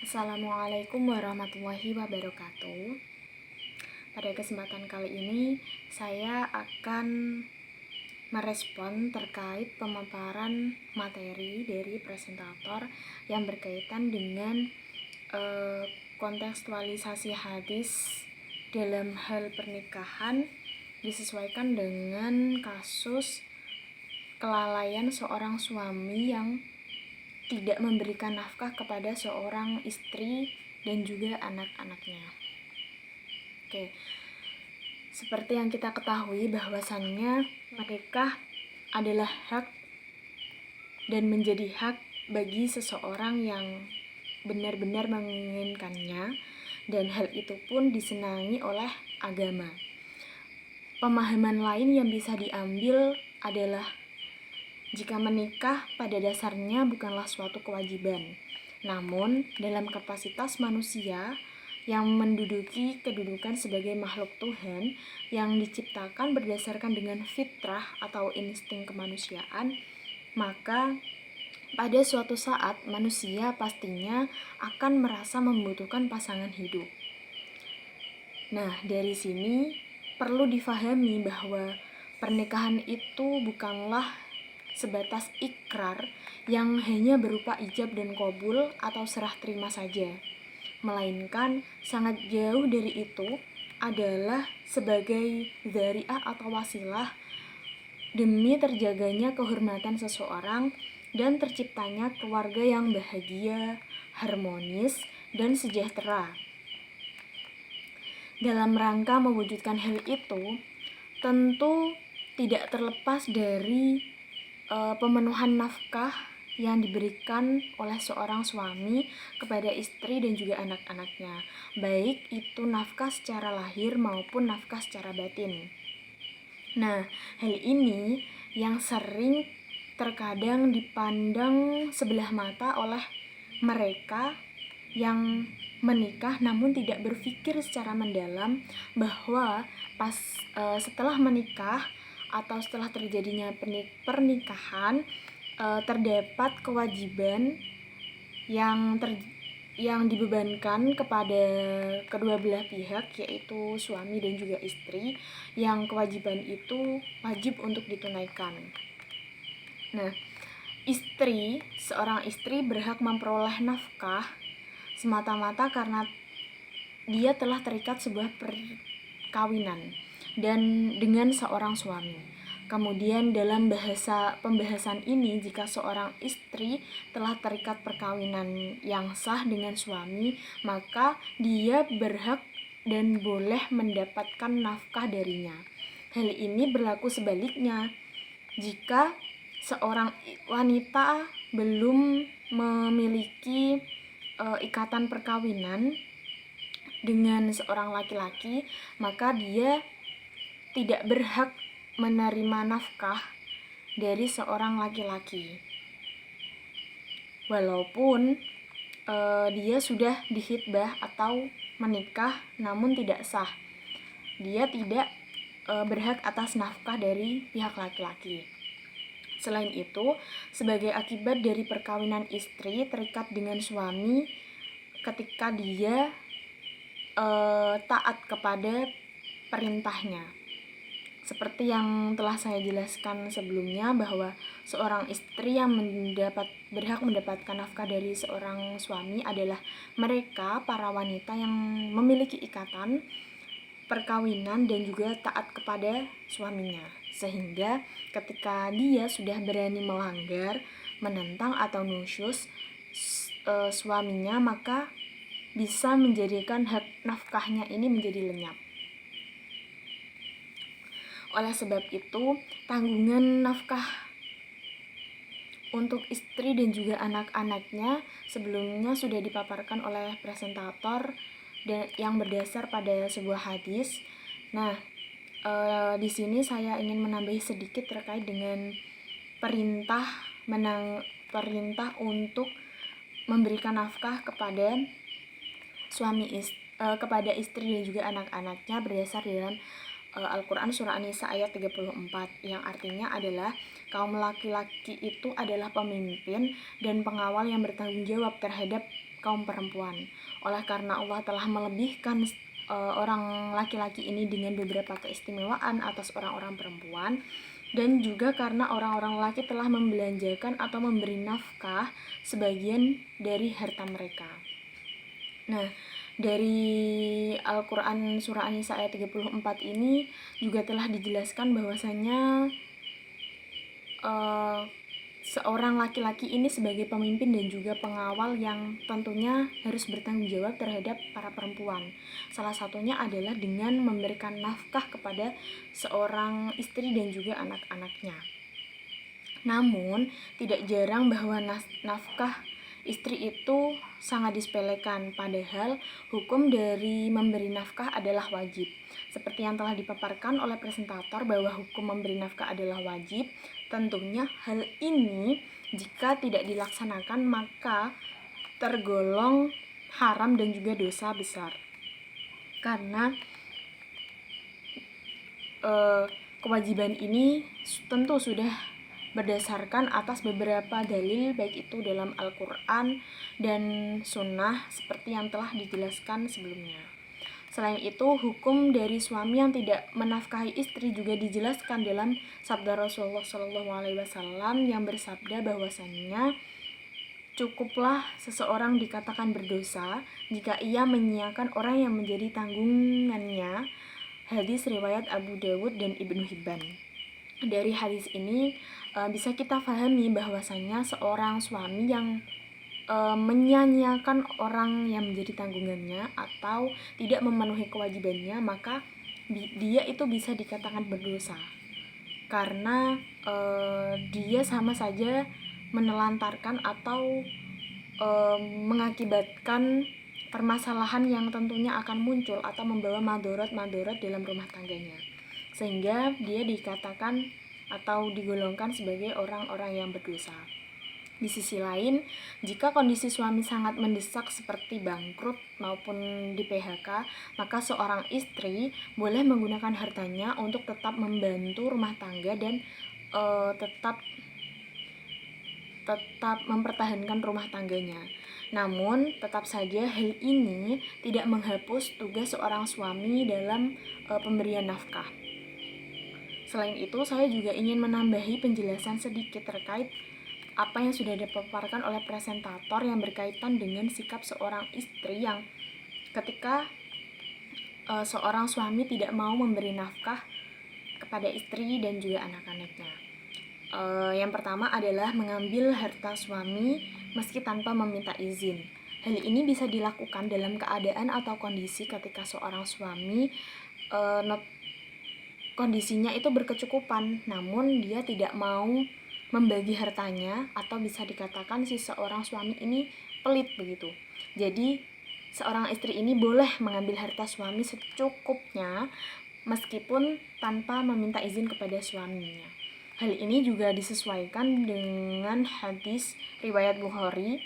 Assalamualaikum warahmatullahi wabarakatuh. Pada kesempatan kali ini saya akan merespon terkait pemaparan materi dari presentator yang berkaitan dengan kontekstualisasi hadis dalam hal pernikahan disesuaikan dengan kasus kelalaian seorang suami yang tidak memberikan nafkah kepada seorang istri dan juga anak-anaknya. Oke, seperti yang kita ketahui bahwasannya menikah adalah hak dan menjadi hak bagi seseorang yang benar-benar menginginkannya, dan hal itu pun disenangi oleh agama. Pemahaman lain yang bisa diambil adalah jika menikah pada dasarnya bukanlah suatu kewajiban, namun dalam kapasitas manusia yang menduduki kedudukan sebagai makhluk Tuhan yang diciptakan berdasarkan dengan fitrah atau insting kemanusiaan, maka pada suatu saat manusia pastinya akan merasa membutuhkan pasangan hidup. Nah, dari sini perlu difahami bahwa pernikahan itu bukanlah sebatas ikrar yang hanya berupa ijab dan qabul atau serah terima saja, melainkan sangat jauh dari itu adalah sebagai dzari'ah atau wasilah demi terjaganya kehormatan seseorang dan terciptanya keluarga yang bahagia, harmonis, dan sejahtera. Dalam rangka mewujudkan hal itu, tentu tidak terlepas dari pemenuhan nafkah yang diberikan oleh seorang suami kepada istri dan juga anak-anaknya, baik itu nafkah secara lahir maupun nafkah secara batin. Nah, hal ini yang sering terkadang dipandang sebelah mata oleh mereka yang menikah namun tidak berpikir secara mendalam bahwa setelah menikah atau setelah terjadinya pernikahan terdapat kewajiban yang dibebankan kepada kedua belah pihak, yaitu suami dan juga istri, yang kewajiban itu wajib untuk ditunaikan. Nah, seorang istri berhak memperoleh nafkah semata-mata karena dia telah terikat sebuah perkawinan dan dengan seorang suami. Kemudian dalam pembahasan ini, jika seorang istri telah terikat perkawinan yang sah dengan suami, maka dia berhak dan boleh mendapatkan nafkah darinya. Hal ini berlaku sebaliknya. Jika seorang wanita belum memiliki ikatan perkawinan dengan seorang laki-laki, maka dia tidak berhak menerima nafkah dari seorang laki-laki, walaupun dia sudah dihitbah atau menikah namun tidak sah. Dia tidak berhak atas nafkah dari pihak laki-laki. Selain itu, sebagai akibat dari perkawinan istri terikat dengan suami ketika dia taat kepada perintahnya. Seperti yang telah saya jelaskan sebelumnya, bahwa seorang istri yang berhak mendapatkan nafkah dari seorang suami adalah mereka, para wanita yang memiliki ikatan perkawinan dan juga taat kepada suaminya. Sehingga ketika dia sudah berani melanggar, menentang atau nusyus suaminya, maka bisa menjadikan hak nafkahnya ini menjadi lenyap. Oleh sebab itu, tanggungan nafkah untuk istri dan juga anak-anaknya sebelumnya sudah dipaparkan oleh presentator yang berdasar pada sebuah hadis. Nah, di sini saya ingin menambahi sedikit terkait dengan perintah untuk memberikan nafkah kepada kepada istri dan juga anak-anaknya berdasar dalam Al-Quran surah An-Nisa ayat 34, yang artinya adalah kaum laki-laki itu adalah pemimpin dan pengawal yang bertanggung jawab terhadap kaum perempuan. Oleh karena Allah telah melebihkan orang laki-laki ini dengan beberapa keistimewaan atas orang-orang perempuan, dan juga karena orang-orang laki telah membelanjakan atau memberi nafkah sebagian dari harta mereka. Nah, dari Al-Quran Surah An-Nisa ayat 34 ini juga telah dijelaskan bahwasanya seorang laki-laki ini sebagai pemimpin dan juga pengawal yang tentunya harus bertanggung jawab terhadap para perempuan. Salah satunya adalah dengan memberikan nafkah kepada seorang istri dan juga anak-anaknya. Namun, tidak jarang bahwa nafkah istri itu sangat disepelekan, padahal hukum dari memberi nafkah adalah wajib. Seperti yang telah dipaparkan oleh presentator bahwa hukum memberi nafkah adalah wajib, tentunya hal ini jika tidak dilaksanakan maka tergolong haram dan juga dosa besar. Karena kewajiban ini tentu sudah berdasarkan atas beberapa dalil, baik itu dalam Al-Quran dan Sunnah seperti yang telah dijelaskan sebelumnya. Selain itu, hukum dari suami yang tidak menafkahi istri juga dijelaskan dalam sabda Rasulullah SAW yang bersabda bahwasannya cukuplah seseorang dikatakan berdosa jika ia menyiapkan orang yang menjadi tanggungannya. Hadis riwayat Abu Dawud dan Ibnu Hibban. Dari hadis ini bisa kita pahami bahwasanya seorang suami yang menyanyiakan orang yang menjadi tanggungannya atau tidak memenuhi kewajibannya, maka dia itu bisa dikatakan berdosa karena dia sama saja menelantarkan atau mengakibatkan permasalahan yang tentunya akan muncul atau membawa madorot-madorot dalam rumah tangganya, sehingga dia dikatakan atau digolongkan sebagai orang-orang yang berdosa. Di sisi lain, jika kondisi suami sangat mendesak seperti bangkrut maupun di PHK, maka seorang istri boleh menggunakan hartanya untuk tetap membantu rumah tangga dan tetap mempertahankan rumah tangganya. Namun, tetap saja hal ini tidak menghapus tugas seorang suami dalam pemberian nafkah. Selain itu, saya juga ingin menambahi penjelasan sedikit terkait apa yang sudah dipaparkan oleh presentator yang berkaitan dengan sikap seorang istri yang ketika seorang suami tidak mau memberi nafkah kepada istri dan juga anak-anaknya. Yang pertama adalah mengambil harta suami meski tanpa meminta izin. Hal ini bisa dilakukan dalam keadaan atau kondisi ketika seorang suami kondisinya itu berkecukupan, namun dia tidak mau membagi hartanya, atau bisa dikatakan si seorang suami ini pelit begitu. Jadi seorang istri ini boleh mengambil harta suami secukupnya meskipun tanpa meminta izin kepada suaminya. Hal ini juga disesuaikan dengan hadis riwayat Bukhari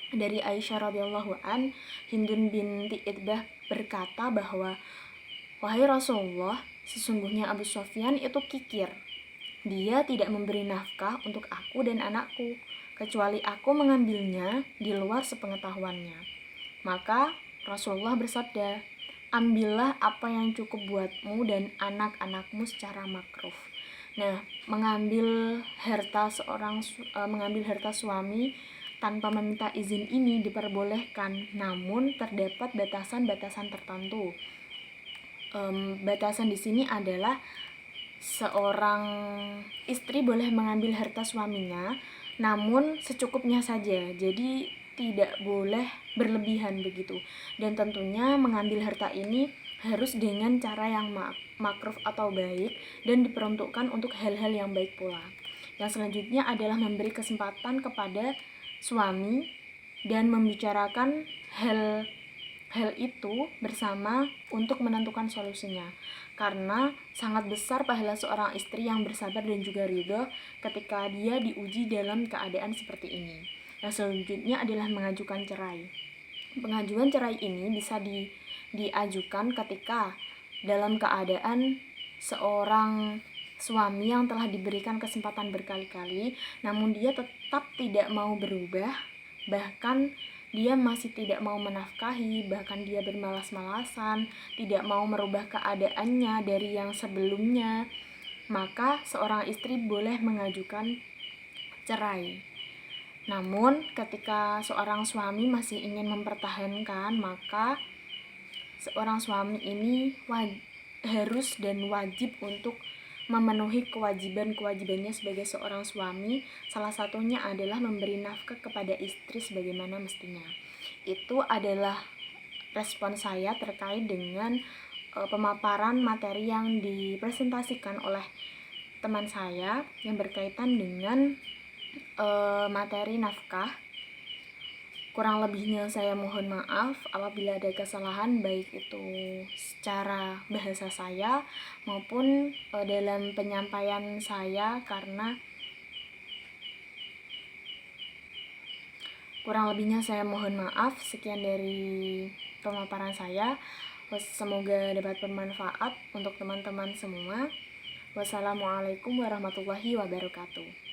dari Aisyah radhiyallahu an. Hindun binti Itbah berkata bahwa, "Wahai Rasulullah, sesungguhnya Abu Sufyan itu kikir. Dia tidak memberi nafkah untuk aku dan anakku, kecuali aku mengambilnya di luar sepengetahuannya." Maka Rasulullah bersabda, "Ambillah apa yang cukup buatmu dan anak-anakmu secara makruf." Nah, mengambil harta suami tanpa meminta izin ini diperbolehkan, namun terdapat batasan-batasan tertentu. Batasan di sini adalah seorang istri boleh mengambil harta suaminya, namun secukupnya saja. Jadi tidak boleh berlebihan begitu. Dan tentunya mengambil harta ini harus dengan cara yang makruf atau baik dan diperuntukkan untuk hal-hal yang baik pula. Yang selanjutnya adalah memberi kesempatan kepada suami dan membicarakan hal itu bersama untuk menentukan solusinya, karena sangat besar pahala seorang istri yang bersabar dan juga ridho ketika dia diuji dalam keadaan seperti ini. Yang selanjutnya adalah mengajukan cerai. Pengajuan cerai ini bisa diajukan ketika dalam keadaan seorang suami yang telah diberikan kesempatan berkali-kali, namun dia tetap tidak mau berubah, bahkan dia masih tidak mau menafkahi, bahkan dia bermalas-malasan, tidak mau merubah keadaannya dari yang sebelumnya, maka seorang istri boleh mengajukan cerai. Namun, ketika seorang suami masih ingin mempertahankan, maka seorang suami ini harus dan wajib untuk memenuhi kewajiban-kewajibannya sebagai seorang suami. Salah satunya adalah memberi nafkah kepada istri sebagaimana mestinya. Itu adalah respon saya terkait dengan pemaparan materi yang dipresentasikan oleh teman saya yang berkaitan dengan materi nafkah. Kurang lebihnya saya mohon maaf apabila ada kesalahan, baik itu secara bahasa saya maupun dalam penyampaian saya, karena kurang lebihnya saya mohon maaf. Sekian dari pemaparan saya. Semoga dapat bermanfaat untuk teman-teman semua. Wassalamualaikum warahmatullahi wabarakatuh.